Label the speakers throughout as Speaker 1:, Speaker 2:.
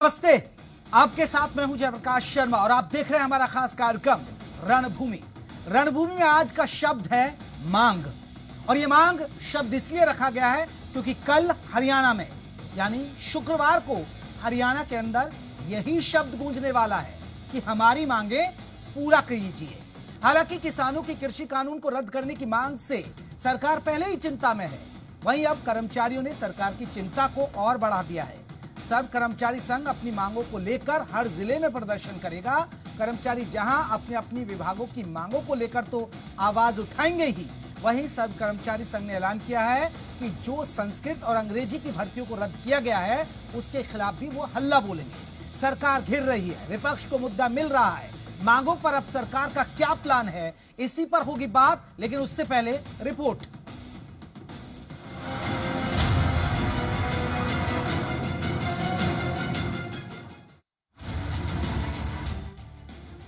Speaker 1: नमस्ते, आपके साथ मैं हूं जयप्रकाश शर्मा और आप देख रहे हैं हमारा खास कार्यक्रम रणभूमि। रणभूमि में आज का शब्द है मांग। और यह मांग शब्द इसलिए रखा गया है क्योंकि कल हरियाणा में यानी शुक्रवार को हरियाणा के अंदर यही शब्द गूंजने वाला है कि हमारी मांगे पूरा कीजिए। हालांकि किसानों की कृषि कानून को रद्द करने की मांग से सरकार पहले ही चिंता में है, वहीं अब कर्मचारियों ने सरकार की चिंता को और बढ़ा दिया है। सर्व कर्मचारी संघ अपनी मांगों को लेकर हर जिले में प्रदर्शन करेगा। कर्मचारी जहां अपने अपनी विभागों की मांगों को लेकर तो आवाज उठाएंगे ही, वहीं सर्व कर्मचारी संघ ने ऐलान किया है कि जो संस्कृत और अंग्रेजी की भर्तियों को रद्द किया गया है उसके खिलाफ भी वो हल्ला बोलेंगे। सरकार घिर रही है, विपक्ष को मुद्दा मिल रहा है, मांगों पर अब सरकार का क्या प्लान है, इसी पर होगी बात। लेकिन उससे पहले रिपोर्ट।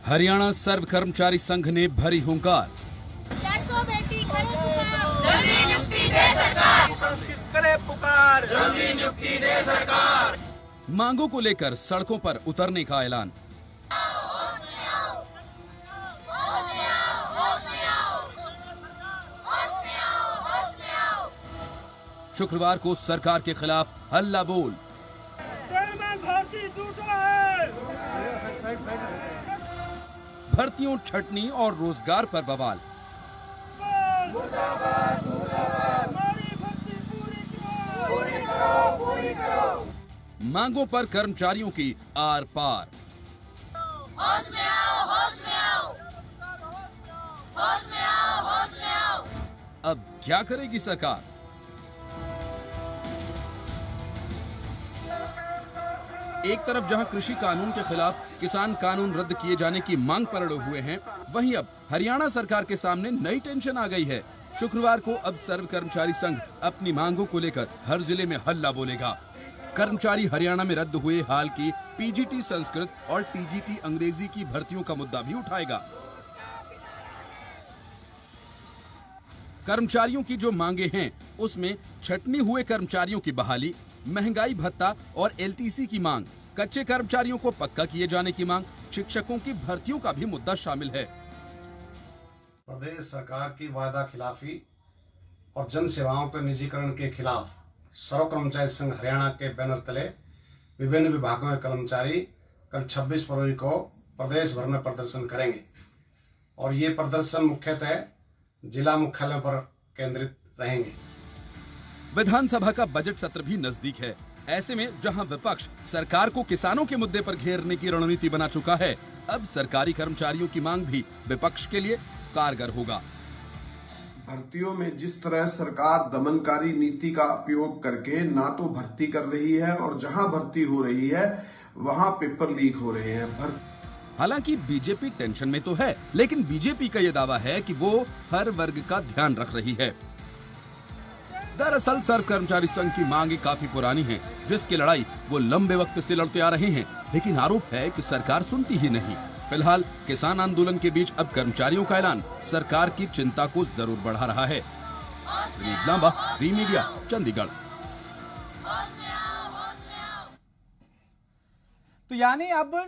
Speaker 2: हरियाणा सर्व कर्मचारी संघ ने भरी हुंकार।
Speaker 3: 400 बेटी करे पुकार, जल्दी नियुक्ति दे सरकार।
Speaker 4: संस्कृत करे पुकार, जल्दी नियुक्ति दे सरकार।
Speaker 2: मांगों को लेकर सड़कों पर उतरने का ऐलान। शुक्रवार को सरकार के खिलाफ हल्ला बोल। भर्तियों, छटनी और रोजगार पर बवाल। मांगों पर कर्मचारियों की आर पार।
Speaker 3: होश में आओ, होश में आओ, होश में आओ, होश में आओ।
Speaker 2: अब क्या करेगी सरकार? एक तरफ जहां कृषि कानून के खिलाफ किसान कानून रद्द किए जाने की मांग पर अड़े हुए हैं, वहीं अब हरियाणा सरकार के सामने नई टेंशन आ गई है। शुक्रवार को अब सर्व कर्मचारी संघ अपनी मांगों को लेकर हर जिले में हल्ला बोलेगा। कर्मचारी हरियाणा में रद्द हुए हाल की पीजीटी संस्कृत और टीजीटी अंग्रेजी की भर्तियों का मुद्दा भी उठाएगा। कर्मचारियों की जो मांगे हैं उसमें छटनी हुए कर्मचारियों की बहाली, महंगाई भत्ता और एलटीसी की मांग, कच्चे कर्मचारियों को पक्का किए जाने की मांग, शिक्षकों की भर्तियों का भी मुद्दा शामिल है।
Speaker 5: प्रदेश सरकार की वादा खिलाफी और जन सेवाओं के निजीकरण के खिलाफ सर्व कर्मचारी संघ हरियाणा के बैनर तले विभिन्न विभागों के कर्मचारी कल 26 फरवरी को प्रदेश भर में प्रदर्शन करेंगे और ये प्रदर्शन मुख्यतः जिला मुख्यालयों पर केंद्रित रहेंगे।
Speaker 2: विधानसभा का बजट सत्र भी नजदीक है। ऐसे में जहां विपक्ष सरकार को किसानों के मुद्दे पर घेरने की रणनीति बना चुका है, अब सरकारी कर्मचारियों की मांग भी विपक्ष के लिए कारगर होगा।
Speaker 6: भर्तियों में जिस तरह सरकार दमनकारी नीति का उपयोग करके ना तो भर्ती कर रही है और जहां भर्ती हो रही है वहां पेपर लीक हो रहे हैं।
Speaker 2: हालांकि बीजेपी टेंशन में तो है, लेकिन बीजेपी का यह दावा है कि वो हर वर्ग का ध्यान रख रही है। दरअसल सर्व कर्मचारी संघ की मांगे काफी पुरानी हैं, जिसकी लड़ाई वो लंबे वक्त से लड़ते आ रहे हैं, लेकिन आरोप है कि सरकार सुनती ही नहीं। फिलहाल किसान आंदोलन के बीच अब कर्मचारियों का ऐलान सरकार की चिंता को जरूर बढ़ा रहा है। जी मीडिया, चंडीगढ़।
Speaker 1: तो यानी अब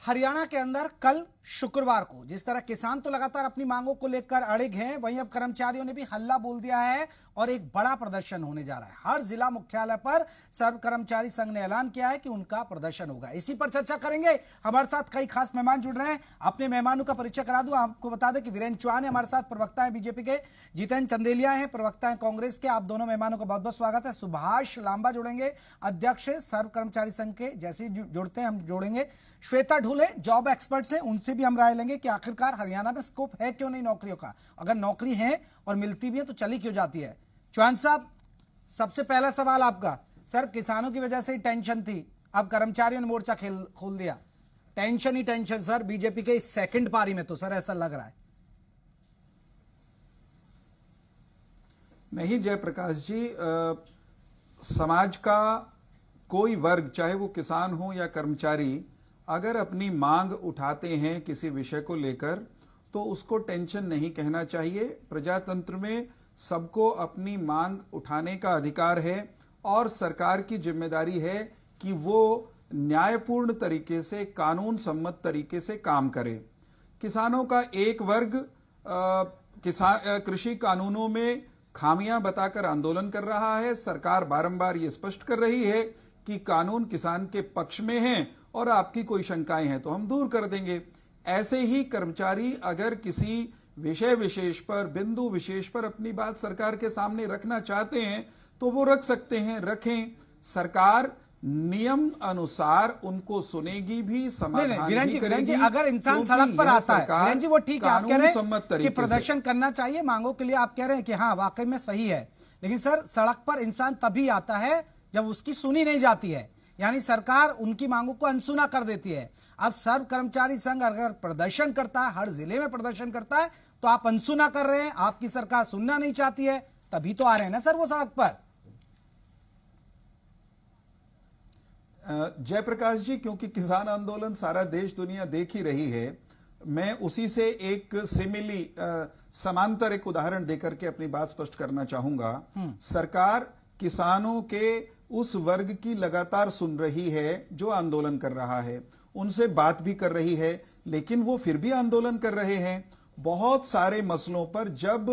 Speaker 1: हरियाणा के अंदर कल शुक्रवार को जिस तरह किसान तो लगातार अपनी मांगों को लेकर अड़िग हैं, वहीं अब कर्मचारियों ने भी हल्ला बोल दिया है और एक बड़ा प्रदर्शन होने जा रहा है। हर जिला मुख्यालय पर सर्व कर्मचारी संघ ने ऐलान किया है कि उनका प्रदर्शन होगा। इसी पर चर्चा करेंगे। हमारे साथ कई खास मेहमान जुड़ रहे हैं। अपने मेहमानों का परिचय करा दूं। आपको बता दें कि वीरेंद्र चौहान है हमारे साथ, प्रवक्ता है बीजेपी के। जितेंद्र चंदेलिया है, प्रवक्ता है कांग्रेस के। आप दोनों मेहमानों का बहुत बहुत स्वागत है। सुभाष लांबा जुड़ेंगे, अध्यक्ष है सर्व कर्मचारी संघ के। जैसे जुड़ते हैं हम जोड़ेंगे। श्वेता ढुले जॉब एक्सपर्ट्स हैं, उनसे भी हम राय लेंगे कि आखिरकार हरियाणा में स्कोप है क्यों नहीं नौकरियों का, अगर नौकरी है और मिलती भी है तो चली क्यों जाती है। चौहान साहब, सबसे पहला सवाल आपका। सर, किसानों की वजह से ही टेंशन थी, अब कर्मचारियों ने मोर्चा खोल दिया। टेंशन ही टेंशन सर, बीजेपी के इस सेकंड पारी में तो सर ऐसा लग रहा है।
Speaker 7: नहीं जयप्रकाश जी, समाज का कोई वर्ग, चाहे वो किसान हो या कर्मचारी, अगर अपनी मांग उठाते हैं किसी विषय को लेकर तो उसको टेंशन नहीं कहना चाहिए। प्रजातंत्र में सबको अपनी मांग उठाने का अधिकार है और सरकार की जिम्मेदारी है कि वो न्यायपूर्ण तरीके से, कानून सम्मत तरीके से काम करे। किसानों का एक वर्ग कृषि कानूनों में खामियां बताकर आंदोलन कर रहा है। सरकार बारंबार ये स्पष्ट कर रही है कि कानून किसान के पक्ष में है और आपकी कोई शंकाएं हैं तो हम दूर कर देंगे। ऐसे ही कर्मचारी अगर किसी विषय विशेष पर, बिंदु विशेष पर अपनी बात सरकार के सामने रखना चाहते हैं तो वो रख सकते हैं, रखें। सरकार नियम अनुसार उनको सुनेगी भी, समाधान
Speaker 1: वीरेन
Speaker 7: भी
Speaker 1: जी,
Speaker 7: करेगी।
Speaker 1: अगर इंसान
Speaker 7: क्योंकि
Speaker 1: सड़क पर
Speaker 7: यह
Speaker 1: आता है,
Speaker 7: सरकार
Speaker 1: वीरेन जी वो ठीक है, आप कह रहे
Speaker 7: कानून-सम्मत
Speaker 1: हैं
Speaker 7: तरीके
Speaker 1: कि
Speaker 7: से-
Speaker 1: प्रदर्शन करना चाहिए मांगों के लिए, आप कह रहे हैं कि हाँ वाकई में सही है, लेकिन सर सड़क पर इंसान तभी आता है जब उसकी सुनी नहीं जाती है, यानी सरकार उनकी मांगों को अनसुना कर देती है। अब सर्व कर्मचारी संघ अगर प्रदर्शन करता है, हर जिले में प्रदर्शन करता है, तो आप अनसुना कर रहे हैं, आपकी सरकार सुनना नहीं चाहती है, तभी तो आ रहे हैं ना सर वो सड़क पर।
Speaker 7: जयप्रकाश जी, क्योंकि किसान आंदोलन सारा देश दुनिया देख ही रही है, मैं उसी से एक सिमिली समांतर एक उदाहरण देकर के अपनी बात स्पष्ट करना चाहूंगा। सरकार किसानों के उस वर्ग की लगातार सुन रही है जो आंदोलन कर रहा है, उनसे बात भी कर रही है, लेकिन वो फिर भी आंदोलन कर रहे हैं। बहुत सारे मसलों पर जब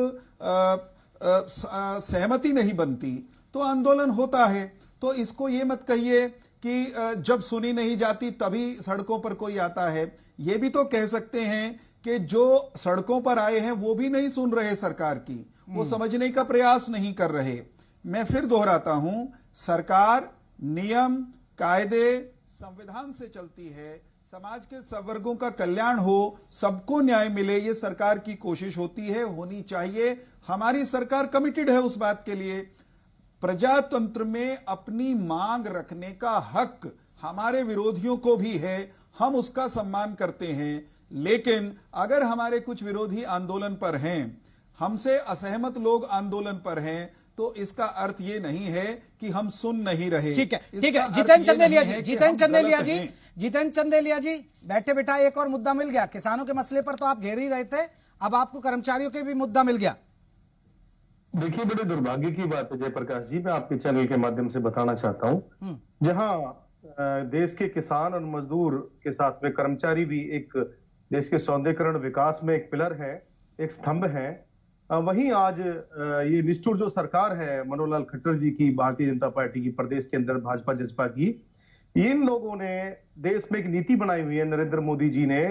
Speaker 7: सहमति नहीं बनती तो आंदोलन होता है। तो इसको ये मत कहिए कि जब सुनी नहीं जाती तभी सड़कों पर कोई आता है। ये भी तो कह सकते हैं कि जो सड़कों पर आए हैं वो भी नहीं सुन रहे सरकार की, वो समझने का प्रयास नहीं कर रहे। मैं फिर दोहराता हूं, सरकार नियम, कायदे, संविधान से चलती है। समाज के सब वर्गों का कल्याण हो, सबको न्याय मिले, ये सरकार की कोशिश होती है, होनी चाहिए। हमारी सरकार कमिटेड है उस बात के लिए। प्रजातंत्र में अपनी मांग रखने का हक हमारे विरोधियों को भी है, हम उसका सम्मान करते हैं। लेकिन अगर हमारे कुछ विरोधी आंदोलन पर हैं, हमसे असहमत लोग आंदोलन पर हैं, तो इसका अर्थ ये नहीं है कि हम सुन नहीं रहे।
Speaker 1: ठीक है, ठीक
Speaker 7: इसका
Speaker 1: है।
Speaker 7: अर्थ
Speaker 1: जितेंद्र
Speaker 7: ये
Speaker 1: चंदेलिया
Speaker 7: नहीं
Speaker 1: जी,
Speaker 7: है कि
Speaker 1: जितेंद्र
Speaker 7: हम
Speaker 1: चंदेलिया
Speaker 7: गलत
Speaker 1: जी,
Speaker 7: हैं।
Speaker 1: जितेंद्र चंदेलिया जी, बैठे बैठा एक और मुद्दा मिल गया। किसानों के मसले पर तो आप घेर ही रहे थे, अब आपको कर्मचारियों के भी मुद्दा मिल गया।
Speaker 8: देखिए, बड़े दुर्भाग्य की बात है जयप्रकाश जी, मैं आपके चैनल के माध्यम से बताना चाहता हूं, जहां देश के किसान और मजदूर के साथ में कर्मचारी भी एक देश के सौंदर्यीकरण विकास में एक पिलर है, एक स्तंभ है, वहीं आज ये निष्ठुर जो सरकार है मनोहर लाल खट्टर जी की, भारतीय जनता पार्टी की, प्रदेश के अंदर भाजपा जसपा की, इन लोगों ने देश में एक नीति बनाई हुई है, नरेंद्र मोदी जी ने,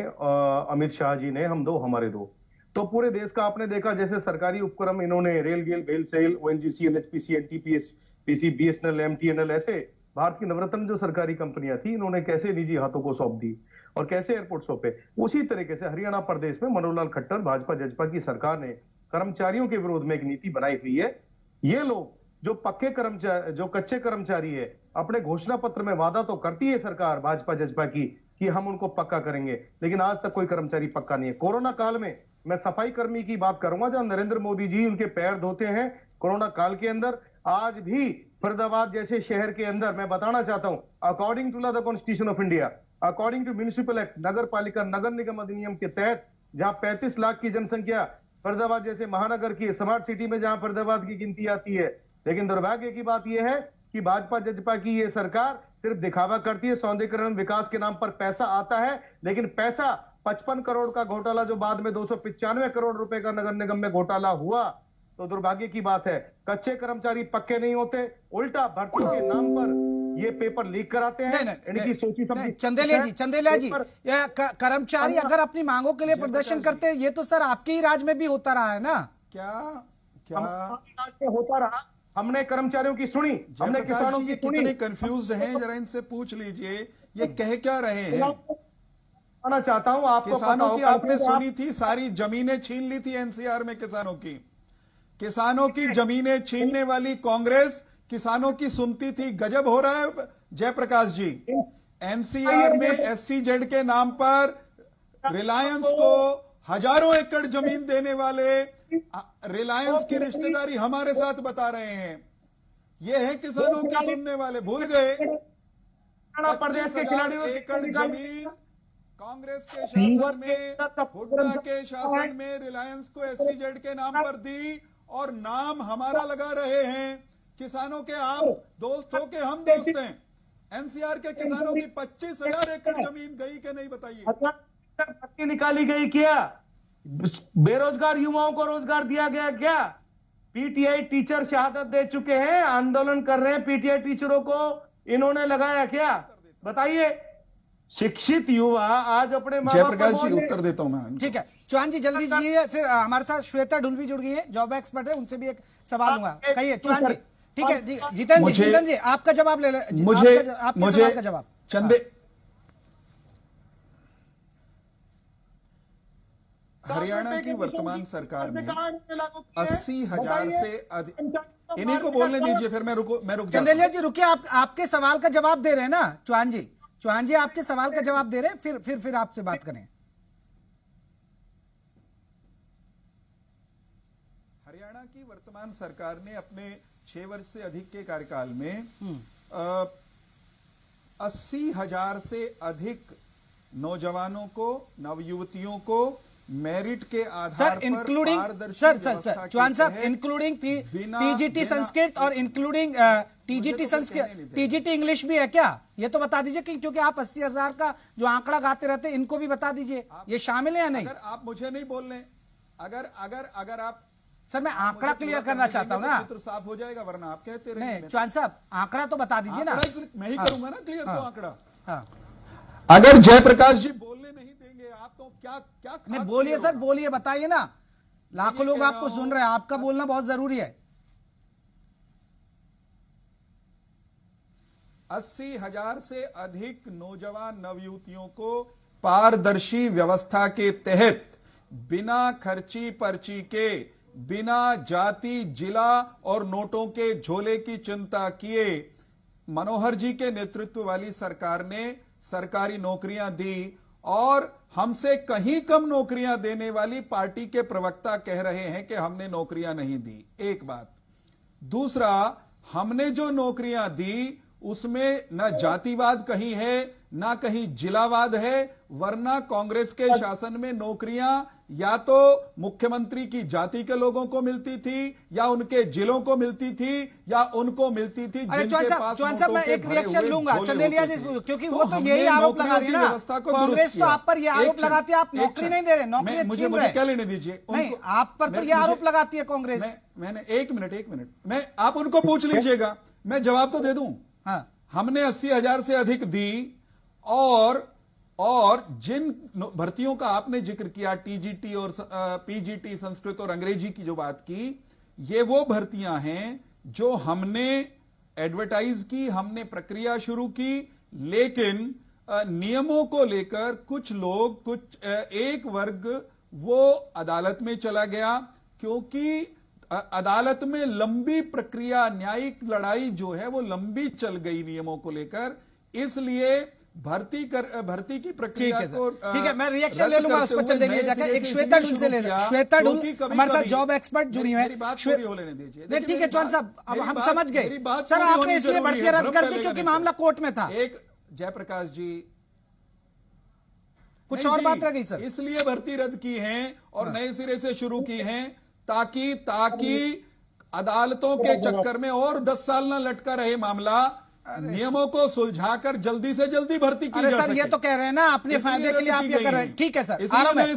Speaker 8: अमित शाह जी ने, हम दो हमारे दो। तो पूरे देश का आपने देखा, जैसे सरकारी उपक्रम इन्होंने rail GAIL, BHEL SAIL, ONGC, NHPC, NTPS, PC, BSNL, MTNL, ऐसे भारत की नवरत्न जो सरकारी कंपनियां थी, इन्होंने कैसे निजी हाथों को सौंप दी और कैसे एयरपोर्ट सौंपे। उसी तरीके से हरियाणा प्रदेश में मनोहर लाल खट्टर भाजपा जसपा की सरकार ने कर्मचारियों के विरोध में एक नीति बनाई हुई है। ये लोग जो पक्के कर्मचारी, जो कच्चे कर्मचारी है, अपने घोषणा पत्र में वादा तो करती है सरकार भाजपा जसपा की कि हम उनको पक्का करेंगे, लेकिन आज तक कोई कर्मचारी पक्का नहीं है। कोरोना काल में मैं सफाई कर्मी की बात करूंगा, जहां नरेंद्र मोदी जी उनके पैर धोते हैं कोरोना काल के अंदर, आज भी फरीदाबाद जैसे शहर के अंदर, मैं बताना चाहता हूं, according to the constitution of India, according to municipal act, नगर पालिका नगर निगम अधिनियम के तहत, जहां 35 लाख की जनसंख्या फरीदाबाद जैसे महानगर की स्मार्ट सिटी में जहां फरीदाबाद की गिनती आती है, लेकिन दुर्भाग्य की बात यह है कि भाजपा जसपा की ये सरकार सिर्फ दिखावा करती है। सौंदर्यीकरण विकास के नाम पर पैसा आता है, लेकिन पैसा 55 करोड़ का घोटाला जो बाद में 295 करोड़ रुपए का नगर निगम में घोटाला हुआ, तो दुर्भाग्य की बात है कच्चे कर्मचारी पक्के नहीं होते, उल्टा भर्तियों के नाम पर ये पेपर लीक कराते हैं। इनकी सोची समझी।
Speaker 1: चंदेलिया जी, ये कर्मचारी अगर अपनी मांगों के लिए प्रदर्शन करते हैं, ये तो सर आपके ही राज में भी होता रहा है ना?
Speaker 8: क्या होता रहा? हमने कर्मचारियों की सुनी, हमने किसानों की सुनी।
Speaker 7: कितने कंफ्यूज्ड हैं, जरा इनसे पूछ लीजिए ये कह क्या रहे हैं।
Speaker 8: आना चाहता हूं, आपको
Speaker 7: किसानों की आपने सुनी थी, सारी जमीनें छीन ली थी एनसीआर में किसानों की जमीनें छीनने वाली कांग्रेस किसानों की सुनती थी। गजब हो रहा है जयप्रकाश जी। एनसीआर में एससीजेड के नाम पर रिलायंस को हजारों एकड़ जमीन देने वाले रिलायंस की रिश्तेदारी हमारे साथ बता रहे हैं। ये है किसानों के सुनने वाले, भूल गए। 25,000 एकड़ जमीन कांग्रेस के शासन में, हुड्डा के शासन में रिलायंस को एससीजेड के नाम पर दी और नाम हमारा लगा रहे हैं। किसानों के आप दोस्त हो के हम दोस्त हैं। एनसीआर के किसानों की 25,000 एकड़ जमीन गई कि नहीं बताइए?
Speaker 8: भर्ती निकाली गई क्या? बेरोजगार युवाओं को रोजगार दिया गया क्या? पीटीआई टीचर शहादत दे चुके हैं, आंदोलन कर रहे हैं, पीटीआई टीचरों को इन्होंने लगाया क्या? बताइए। शिक्षित युवा आज अपने माँ बाप
Speaker 7: जयप्रकाश
Speaker 8: को
Speaker 7: जी उत्तर देता हूं मैं।
Speaker 1: ठीक है चौहान जी जल्दी दीजिए, फिर हमारे साथ श्वेता ढुल भी जुड़ गई है, जॉब एक्सपर्ट है, उनसे भी एक सवाल लूंगा। कहिए चौहान जी। ठीक है जीतन जी आपका जवाब ले लें।
Speaker 7: मुझे
Speaker 1: आपके सवाल का जवाब।
Speaker 7: चंदे हरियाणा की वर्तमान सरकार में 80,000 से अधिक, इन्हीं को बोलने दीजिए फिर मैं रुक जाता
Speaker 1: चंदेलिया जी रुकिए, आपके सवाल का जवाब दे रहे हैं ना चौहान जी आपके सवाल का जवाब दे रहे हैं, फिर आपसे बात करें।
Speaker 7: हरियाणा की वर्तमान सरकार ने अपने 6 वर्ष से अधिक के कार्यकाल में 80,000 से अधिक नौजवानों को, नवयुवतियों को मेरिट के आधार पर
Speaker 1: इंक्लूडिंग सर चौहान साहब इंक्लूडिंग पीजीटी संस्कृत और including TGT Sanskrit, TGT English भी है क्या? ये तो बता दीजिए कि क्योंकि आप 80,000 का जो आंकड़ा गाते रहते हैं, इनको भी बता दीजिए ये शामिल है या नहीं?
Speaker 7: अगर आप मुझे नहीं बोलने, अगर आप
Speaker 1: सर मैं आंकड़ा क्लियर करना चाहता हूं ना,
Speaker 7: चित्र साफ हो जाएगा, वरना आप कहते रहे।
Speaker 1: नहीं चौहान साहब आंकड़ा तो बता दीजिए ना।
Speaker 7: मैं ही करूंगा ना क्लियर तो आंकड़ा।
Speaker 1: हाँ
Speaker 7: अगर जयप्रकाश जी बोलने नहीं देंगे आप तो क्या
Speaker 1: नहीं बोलिए सर, बोलिए, बताइए ना, लाखों लोग आपको सुन रहे हैं, आपका बोलना बहुत जरूरी है।
Speaker 7: 80,000 से अधिक नौजवान नवयुवतियों को पारदर्शी व्यवस्था के तहत बिना खर्ची पर्ची के, बिना जाति, जिला और नोटों के झोले की चिंता किए मनोहर जी के नेतृत्व वाली सरकार ने सरकारी नौकरियां दी, और हमसे कहीं कम नौकरियां देने वाली पार्टी के प्रवक्ता कह रहे हैं कि हमने नौकरियां नहीं दी। एक बात। दूसरा, हमने जो नौकरियां दी उसमें न जातिवाद कहीं है, ना कहीं जिलावाद है, वरना कांग्रेस के शासन में नौकरियां या तो मुख्यमंत्री की जाति के लोगों को मिलती थी, या उनके जिलों को मिलती थी, या उनको मिलती थी जिनके पास
Speaker 1: चौहान साहब मैं एक रिएक्शन लूंगा चंदेलिया जी, क्योंकि वो तो यही आरोप लगा रही है ना, कांग्रेस तो आप पर ये आरोप लगाती है आप नौकरी नहीं दे रहे, नौकरी
Speaker 7: मुझे क्या लेने दीजिए।
Speaker 1: नहीं आप पर तो ये आरोप लगाती है कांग्रेस।
Speaker 7: मैंने एक मिनट मैं आप उनको पूछ लीजिएगा, मैं जवाब तो दे दूं।
Speaker 1: हाँ
Speaker 7: हमने 80,000 से अधिक दी, और जिन भर्तियों का आपने जिक्र किया, टीजीटी और पीजीटी संस्कृत और अंग्रेजी की जो बात की, ये वो भर्तियां हैं जो हमने एडवर्टाइज की, हमने प्रक्रिया शुरू की, लेकिन नियमों को लेकर कुछ लोग, एक वर्ग वो अदालत में चला गया, क्योंकि अदालत में लंबी प्रक्रिया, न्यायिक लड़ाई जो है वो लंबी चल गई नियमों को लेकर, इसलिए भर्ती की प्रक्रिया को
Speaker 1: ठीक है, मैं रिएक्शन ले लूंगा उस पर चंदेलिया जाकर। एक श्वेता ढुल से ले, श्वेता ढुल हमारे साथ जॉब एक्सपर्ट जुड़ी है। नहीं ठीक है चौहान साहब, अब हम समझ गए सर, आपने इसलिए भर्तियां रद्द कर दी क्योंकि मामला कोर्ट में था।
Speaker 7: एक जयप्रकाश जी
Speaker 1: कुछ और बात रह गई सर,
Speaker 7: इसलिए भर्ती रद्द की है और नए सिरे से शुरू की है, ताकि अदालतों के चक्कर में और 10 साल ना लटका रहे मामला, नियमों को सुलझाकर जल्दी से जल्दी भर्ती की जा सके।
Speaker 1: सर ये तो कह रहे हैं ना अपने फायदे के लिए आप ये कर रहे हैं। ठीक है सर, आ रहा मैं।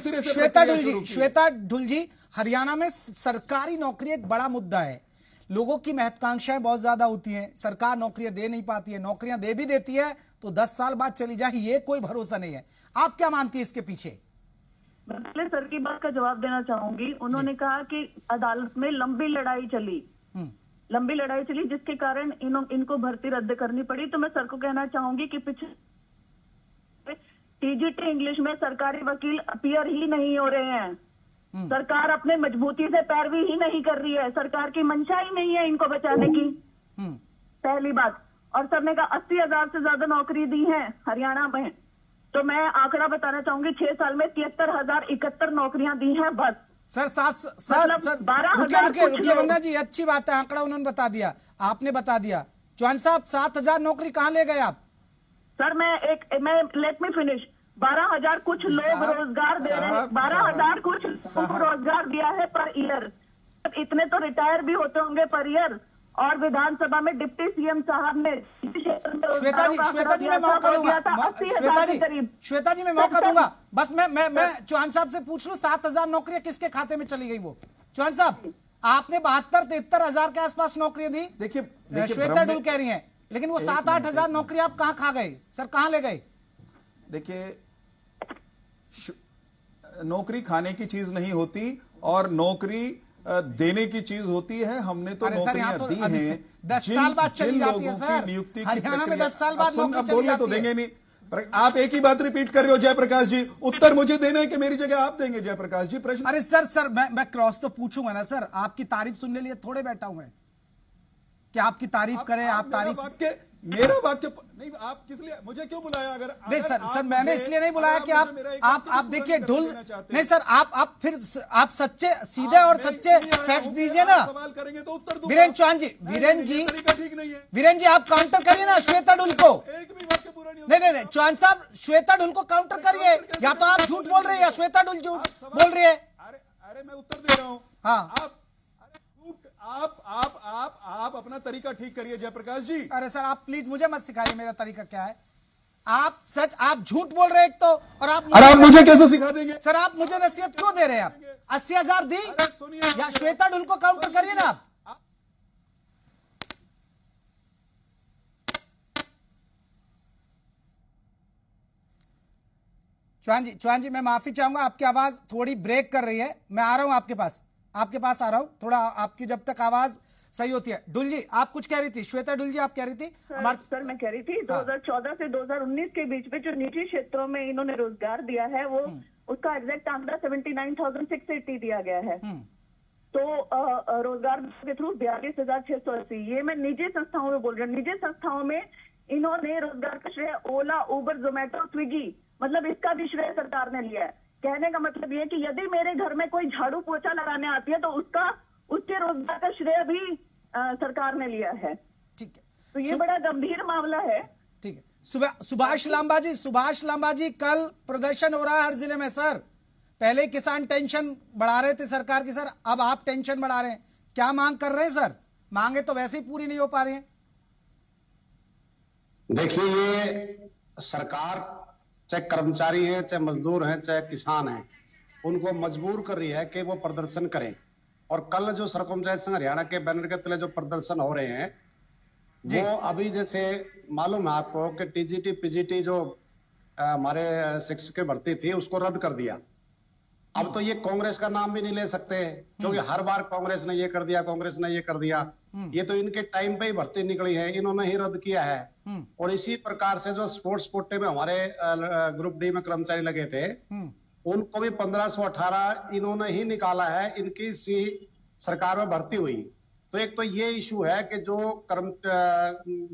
Speaker 1: श्वेता ढुल जी, हरियाणा में सरकारी नौकरी एक बड़ा मुद्दा है, लोगों की महत्वाकांक्षाएं बहुत ज्यादा होती हैं, सरकार नौकरियां दे नहीं पाती है, नौकरियां दे भी देती है तो 10 साल बाद चली जाए, ये कोई भरोसा नहीं है। आप क्या मानती है इसके पीछे?
Speaker 9: पहले सर की बात का जवाब देना चाहूंगी। उन्होंने कहा कि अदालत में लंबी लड़ाई चली जिसके कारण इनको भर्ती रद्द करनी पड़ी। तो मैं सर को कहना चाहूंगी कि पिछले टीजीटी इंग्लिश में सरकारी वकील अपीयर ही नहीं हो रहे हैं। सरकार अपने मजबूती से पैरवी ही नहीं कर रही है, सरकार की मंशा ही नहीं है इनको बचाने की, पहली बात। और सर ने कहा 80,000 से ज्यादा नौकरी दी है हरियाणा में, तो मैं आंकड़ा बताना चाहूंगी 6 साल में 73,071 नौकरियां दी हैं बस।
Speaker 1: सर रुकिए वंदना जी, अच्छी बात है, आंकड़ा उन्होंने बता दिया, आपने बता दिया। चौहान साहब 7,000 नौकरी कहां ले गए आप?
Speaker 9: सर मैं लेट मी फिनिश। 12,000 कुछ लोग रोजगार दे रहे हैं, 12,000 कुछ लोग रोजगार दिया है पर ईयर। इतने तो रिटायर भी होते होंगे पर ईयर, और विधानसभा में डिप्टी सीएम साहब ने
Speaker 1: श्वेता जी मैं मौका दूंगा, श्वेता जी मैं मौका दूंगा, बस मैं चौहान साहब से पूछ लूं 7,000 नौकरियां किसके खाते में चली गई? वो चौहान साहब आपने 72-73 हजार के आसपास नौकरियां दी,
Speaker 7: देखिए
Speaker 1: श्वेता डुल कह रही हैं, लेकिन वो 7-8 हजार नौकरी आप कहां खा गए सर, कहां ले गए?
Speaker 7: देखिए नौकरी खाने की चीज नहीं होती और नौकरी देने की चीज होती है। हमने तो नौकरियां दी हैं
Speaker 1: 10 साल बाद चली जाती है सर,
Speaker 7: नियुक्ति
Speaker 1: हरियाणा में 10 साल बाद नौकरी चली
Speaker 7: बोलने
Speaker 1: जाती
Speaker 7: तो
Speaker 1: है।
Speaker 7: देंगे नहीं, पर आप एक ही बात रिपीट कर रहे हो जयप्रकाश जी, उत्तर मुझे देना है कि मेरी जगह आप देंगे जयप्रकाश जी प्रश्न?
Speaker 1: अरे सर मैं क्रॉस तो पूछूंगा ना सर, आपकी तारीफ सुनने लिए थोड़े बैठा हूं मैं कि आपकी तारीफ करें, आप तारीफ
Speaker 7: मेरा वाक्य नहीं, आप किस लिए मुझे क्यों बुलाया? अगर
Speaker 1: नहीं सर मैंने इसलिए नहीं बुलाया कि आप देखिए ढुल नहीं सर, आप फिर आप सच्चे सीधे और सच्चे फैक्ट्स दीजिए ना।
Speaker 7: सवाल करेंगे तो उत्तर दूंगा।
Speaker 1: वीरेंद्र चौहान जी, वीरेंद्र जी आप काउंटर करिए ना श्वेता डुल को।
Speaker 7: एक भी वाक्य पूरा नहीं।
Speaker 1: नहीं चौहान साहब श्वेता डुल को काउंटर करिए, या तो आप झूठ बोल रहे हैं या श्वेता डुल झूठ बोल रही है।
Speaker 7: अरे मैं उत्तर दे रहा हूं।
Speaker 1: हाँ
Speaker 7: आप अपना तरीका ठीक करिए जयप्रकाश जी।
Speaker 1: अरे सर आप प्लीज मुझे मत सिखाइए मेरा तरीका क्या है। आप झूठ बोल रहे हैं एक तो, और आप
Speaker 7: मुझे कैसे सिखा देंगे?
Speaker 1: सर आप मुझे नसीहत क्यों दे रहे हैं? आप 80,000 दी या श्वेता डुल को काउंटर करिए ना आप। चौहान जी मैं माफी चाहूंगा, आपकी आवाज थोड़ी ब्रेक कर रही है, मैं आ रहा हूं आपके पास आ रहा हूं, थोड़ा आपकी जब तक आवाज सही होती है। डुल जी आप कुछ कह रही थी, श्वेता डुल जी आप कह रही थी।
Speaker 9: सर मैं कह रही थी 2014 से 2019 के बीच में जो निजी क्षेत्रों में इन्होंने रोजगार दिया है वो उसका एग्जैक्ट आंकड़ा 79,680 दिया गया है। तो रोजगार के थ्रू 42,680, ये मैं निजी संस्थाओं में बोल रही हूँ। निजी संस्थाओं में इन्होंने रोजगार का श्रेय ओला, उबर, जोमेटो, स्विगी, मतलब इसका भी श्रेय सरकार ने लिया है। कहने का मतलब ये कि यदि मेरे घर में कोई झाड़ू पोछा लगाने आती है तो उसके रोजगार का श्रेय भी सरकार ने लिया है।
Speaker 1: ठीक है,
Speaker 9: तो ये बड़ा गंभीर मामला है।
Speaker 1: ठीक है, सुभाष लांबा जी कल प्रदर्शन हो रहा है हर जिले में सर। पहले किसान टेंशन बढ़ा रहे थे सरकार की सर, अब आप टेंशन बढ़ा रहे हैं, क्या मांग कर रहे हैं सर? मांगे तो वैसे ही पूरी नहीं हो पा रही हैं।
Speaker 5: देखिए ये सरकार चाहे कर्मचारी है, चाहे मजदूर हैं, चाहे किसान हैं, उनको मजबूर कर रही है कि वो प्रदर्शन करें। और कल जो सरकार कर्मचारी संघ हरियाणा के बैनर के तले जो प्रदर्शन हो रहे हैं वो अभी जैसे मालूम है आपको कि टीजीटी पीजीटी जो हमारे शिक्षक की भर्ती थी उसको रद्द कर दिया। अब तो ये कांग्रेस का नाम भी नहीं ले सकते क्योंकि हर बार कांग्रेस ने ये कर दिया, कांग्रेस ने ये कर दिया। ये तो इनके टाइम पे ही भर्ती निकली है, इन्होंने ही रद्द किया है। और इसी प्रकार से जो स्पोर्ट्स कोटे में हमारे ग्रुप डी में कर्मचारी लगे थे उनको भी 1518 इन्होंने ही निकाला है, इनकी सी सरकार में भर्ती हुई। तो एक तो ये इशू है कि जो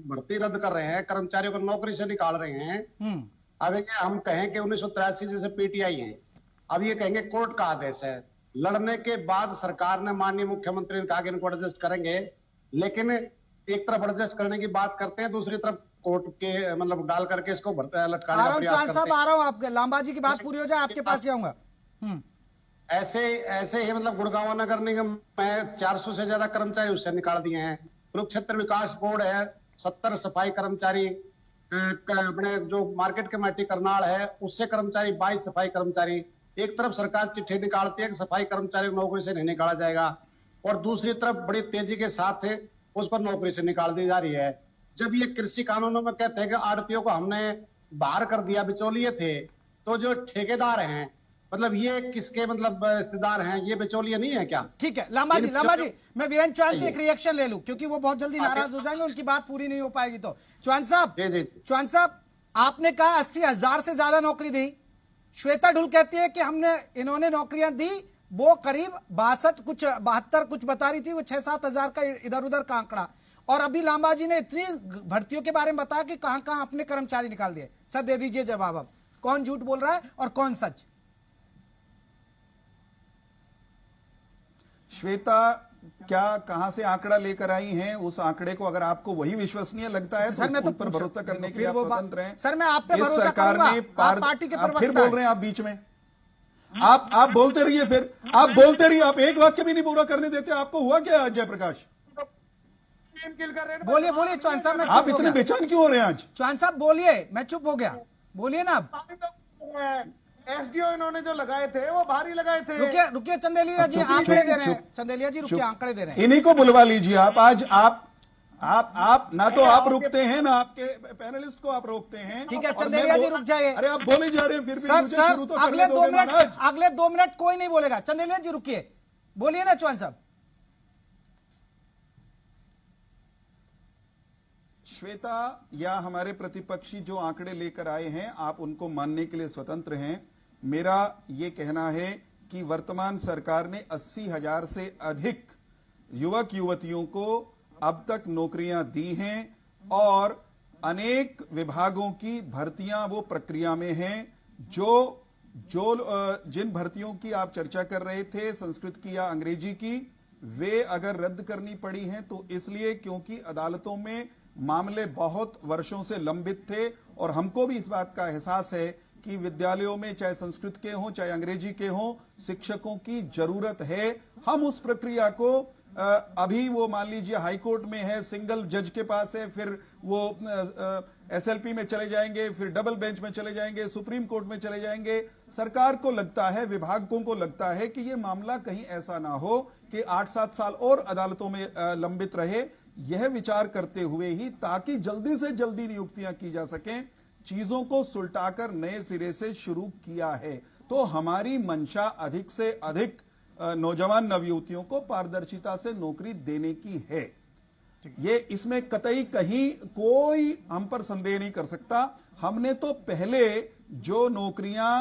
Speaker 5: भर्ती रद्द कर रहे हैं, कर्मचारियों को नौकरी से निकाल रहे हैं। अगर ये हम कहें कि 1983 जैसे पीटीआई है, अब ये कहेंगे कोर्ट का आदेश है। लड़ने के बाद सरकार ने माननीय मुख्यमंत्री ने कहा कि इनको एडजस्ट करेंगे, लेकिन एक तरफ एडजस्ट करने की बात करते हैं, दूसरी तरफ कोर्ट के मतलब डाल करके इसको लटकाने का प्रयास करते हैं।
Speaker 1: आ रहा हूं आपके लांबा जी की बात पूरी हो जाए आपके पास ही आऊंगा।
Speaker 5: ऐसे ही मतलब गुड़गांव नगर निगम में 400 से ज्यादा कर्मचारी उससे निकाल दिए हैं। कुरुक्षेत्र विकास बोर्ड है 70 सफाई कर्मचारी, अपने जो मार्केट कमेटी करनाल है उससे कर्मचारी 22 सफाई कर्मचारी। एक तरफ सरकार चिट्ठी निकालती है कि सफाई कर्मचारी को नौकरी से नहीं निकाला जाएगा और दूसरी तरफ बड़ी तेजी के साथ उस पर नौकरी से निकाल दी जा रही है। जब ये कृषि कानूनों में कहते हैं कि आड़तियों को हमने बाहर कर दिया, बिचौलिए थे, तो जो ठेकेदार हैं मतलब ये किसके मतलब रिश्तेदार हैं, ये बिचौलिए नहीं है क्या?
Speaker 1: ठीक है लांबा जी मैं वीरेंद्र चौहान से एक रिएक्शन ले लूं क्योंकि वो बहुत जल्दी नाराज हो जाएंगे, उनकी बात पूरी नहीं हो पाएगी। तो चौहान साहब आपने कहा 80,000 से ज्यादा नौकरी दी, श्वेता डुल कहती है कि इन्होंने नौकरियां दी, वो करीब 72 कुछ बता रही थी, वो 6-7 हजार का इधर उधर का आंकड़ा। और अभी लांबा जी ने इतनी भर्तियों के बारे में बताया कि कहां कहां अपने कर्मचारी निकाल दिए। सर दे दीजिए जवाब, अब कौन झूठ बोल रहा है और कौन सच?
Speaker 7: श्वेता क्या कहां से आंकड़ा लेकर आई हैं? उस आंकड़े को अगर आपको वही विश्वसनीय लगता है
Speaker 1: सर मैं तो
Speaker 7: पर भरोसा करने के लिए आप स्वतंत्र हैं।
Speaker 1: सर मैं आप पे भरोसा करूंगा, आप पार्टी के प्रवक्ता
Speaker 7: फिर बोल रहे हैं आप बीच में, आप बोलते रहिए, फिर आप बोलते रहिए, आप एक वाक्य भी नहीं पूरा करने देते। आपको हुआ क्या जयप्रकाश?
Speaker 1: बोलिए बोलिए चौहान साहब, मैं
Speaker 10: आप
Speaker 1: चुप हो
Speaker 10: इतने
Speaker 1: गया।
Speaker 10: बेचैन क्यों हो रहे हैं आज?
Speaker 1: चौहान साहब बोलिए, मैं चुप हो गया, बोलिए ना आप।
Speaker 11: एसडीओ इन्होंने जो लगाए थे वो भारी लगाए थे।
Speaker 1: रुकिए रुकिए चंदेलिया जी,
Speaker 10: चुप,
Speaker 1: आंकड़े
Speaker 10: चुप,
Speaker 1: दे रहे हैं।
Speaker 10: चुप,
Speaker 1: चंदेलिया जी रुकिए, आंकड़े दे रहे हैं।
Speaker 10: इन्हीं को बुलवा लीजिए आप। आज आप ना तो आप रुकते हैं ना आपके पैनलिस्ट को आप रोकते हैं।
Speaker 1: ठीक है
Speaker 10: और
Speaker 1: चंदेलिया
Speaker 10: मैं
Speaker 1: जी रुक जाइए।
Speaker 10: अरे आप बोले जा रहे हैं, फिर भी
Speaker 1: सर
Speaker 10: मुझे
Speaker 1: सर
Speaker 10: शुरू तो
Speaker 1: अगले
Speaker 10: करने
Speaker 1: 2
Speaker 10: दोगे
Speaker 1: मिनट,
Speaker 10: महाराज।
Speaker 1: अगले 2 मिनट कोई नहीं बोलेगा। चंदेलिया जी रुकिए, बोलिए ना चौहान साहब।
Speaker 10: श्वेता या हमारे प्रतिपक्षी जो आंकड़े लेकर आए हैं, आप उनको मानने के लिए स्वतंत्र हैं। मेरा ये कहना है कि वर्तमान सरकार ने 80,000 से अधिक युवक युवतियों को अब तक नौकरियां दी हैं और अनेक विभागों की भर्तियां वो प्रक्रिया में हैं। जिन भर्तियों की आप चर्चा कर रहे थे, संस्कृत की या अंग्रेजी की, वे अगर रद्द करनी पड़ी हैं तो इसलिए क्योंकि अदालतों में मामले बहुत वर्षों से लंबित थे और हमको भी इस बात का एहसास है कि विद्यालयों में चाहे संस्कृत के हों चाहे अंग्रेजी के हों, शिक्षकों की जरूरत है। हम उस प्रक्रिया को अभी वो मान लीजिए हाई कोर्ट में है, सिंगल जज के पास है, फिर वो एसएलपी में चले जाएंगे, फिर डबल बेंच में चले जाएंगे, सुप्रीम कोर्ट में चले जाएंगे। सरकार को लगता है, विभागों को लगता है कि ये मामला कहीं ऐसा ना हो कि 8-7 साल और अदालतों में लंबित रहे। यह विचार करते हुए ही, ताकि जल्दी से जल्दी नियुक्तियां की जा सकें, चीजों को सुलटाकर नए सिरे से शुरू किया है। तो हमारी मंशा अधिक से अधिक नौजवान नवयुवतियों को पारदर्शिता से नौकरी देने की है। ये इसमें कतई कहीं कोई हम पर संदेह नहीं कर सकता। हमने तो पहले जो नौकरियां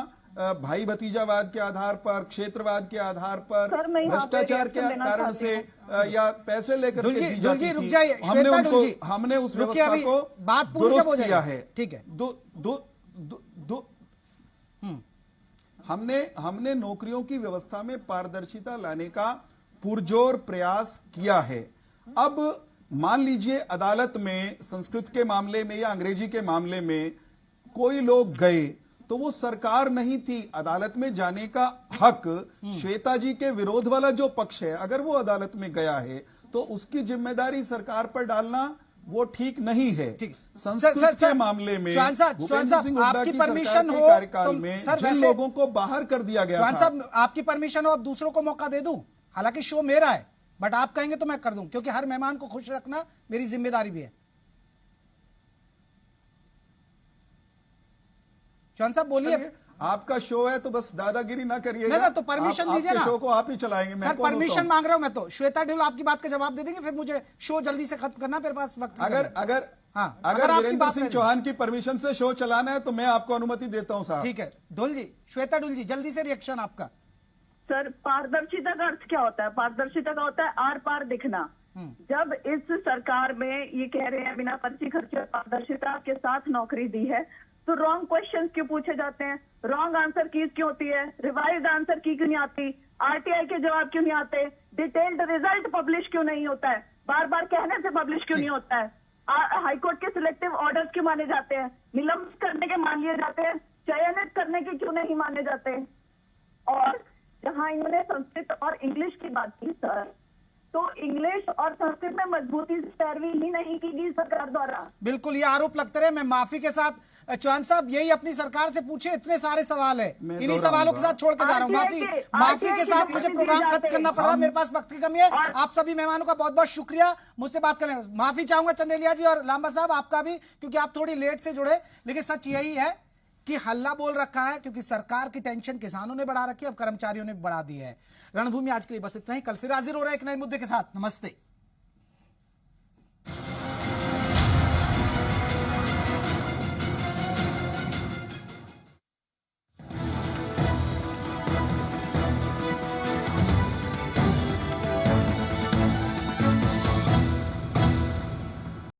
Speaker 10: भाई भतीजावाद के आधार पर, क्षेत्रवाद के आधार पर, भ्रष्टाचार के कारण से या पैसे लेकर के दी जाती थी,
Speaker 1: रुक जाइए,
Speaker 10: हमने उस व्यवस्था को
Speaker 1: बात पूरी जब हो
Speaker 10: दुरुस्त किया
Speaker 1: जाए।
Speaker 10: है।
Speaker 1: ठीक है,
Speaker 10: हमने नौकरियों की व्यवस्था में पारदर्शिता लाने का पुरजोर प्रयास किया है। अब मान लीजिए अदालत में संस्कृत के मामले में या अंग्रेजी के मामले में कोई लोग गए तो वो सरकार नहीं थी, अदालत में जाने का हक श्वेता जी के विरोध वाला जो पक्ष है, अगर वो अदालत में गया है तो उसकी जिम्मेदारी सरकार पर डालना वो ठीक नहीं है। संस्कृत के मामले में भूपेंद्र सिंह हुड्डा की सरकार के कार्यकाल में जिन लोगों को बाहर कर दिया गया था।
Speaker 1: साहब आपकी परमिशन हो, अब दूसरों को मौका दे दूं। हालांकि शो मेरा है, बट आप कहेंगे तो मैं कर दूं, क्योंकि हर मेहमान को खुश रखना मेरी जिम्मेदारी भी है। चौहान साहब बोलिए।
Speaker 10: आपका शो है तो बस दादागिरी ना करिएगा।
Speaker 1: ना तो परमिशन दीजिए ना।
Speaker 10: शो को आप ही चलाएंगे।
Speaker 1: सर परमिशन मांग रहा हूं मैं तो। श्वेता ढिल्लों आपकी बात का जवाब दे देंगे, फिर मुझे शो जल्दी से खत्म करना, मेरे पास वक्त। अगर
Speaker 10: वीरेंद्र सिंह चौहान की परमिशन से शो चलाना है तो मैं आपको अनुमति देता हूं साहब।
Speaker 1: ठीक है ढुल जी, श्वेता ढुल जी, जल्दी से रिएक्शन आपका।
Speaker 9: सर पारदर्शिता का अर्थ क्या होता है? पारदर्शिता का होता है आर पार दिखना। जब इस सरकार में ये कह रहे हैं बिना पर्ची खर्चे पारदर्शिता के साथ नौकरी दी है, तो रॉन्ग क्वेश्चन क्यों पूछे जाते हैं? रॉन्ग आंसर की क्यों होती है? रिवाइज्ड आंसर की क्यों नहीं आती? आरटीआई के जवाब क्यों नहीं आते? डिटेल्ड रिजल्ट पब्लिश क्यों नहीं होता है? बार बार कहने से पब्लिश क्यों नहीं होता है? हाईकोर्ट के सिलेक्टिव ऑर्डर्स क्यों माने जाते हैं? निलंबित करने के मान लिए जाते हैं, चयनित करने के क्यों नहीं माने जाते? और जहां इन्होंने संस्कृत और इंग्लिश की बात की सर, तो इंग्लिश और संस्कृत में मजबूती से पैरवी ही नहीं की गई सरकार द्वारा।
Speaker 1: बिल्कुल, ये आरोप लगते रहे। मैं माफी के साथ चौहान साहब यही अपनी सरकार से पूछे, इतने सारे सवाल है, इन्हीं सवालों के साथ छोड़ के जा रहा हूं। माफी के साथ मुझे प्रोग्राम खत्म करना पड़ रहा है, मेरे पास वक्त की कमी है। आप सभी मेहमानों का बहुत बहुत शुक्रिया मुझसे बात करने। माफी चाहूंगा चंदेलिया जी और लांबा साहब आपका भी, क्योंकि आप थोड़ी लेट से जुड़े। लेकिन सच यही है कि हल्ला बोल रखा है, क्योंकि सरकार की टेंशन किसानों ने बढ़ा रखी है, अब कर्मचारियों ने बढ़ा दी है। रणभूमि आज के लिए बस इतना ही। कल फिर हाजिर हो रहा है एक नए मुद्दे के साथ। नमस्ते।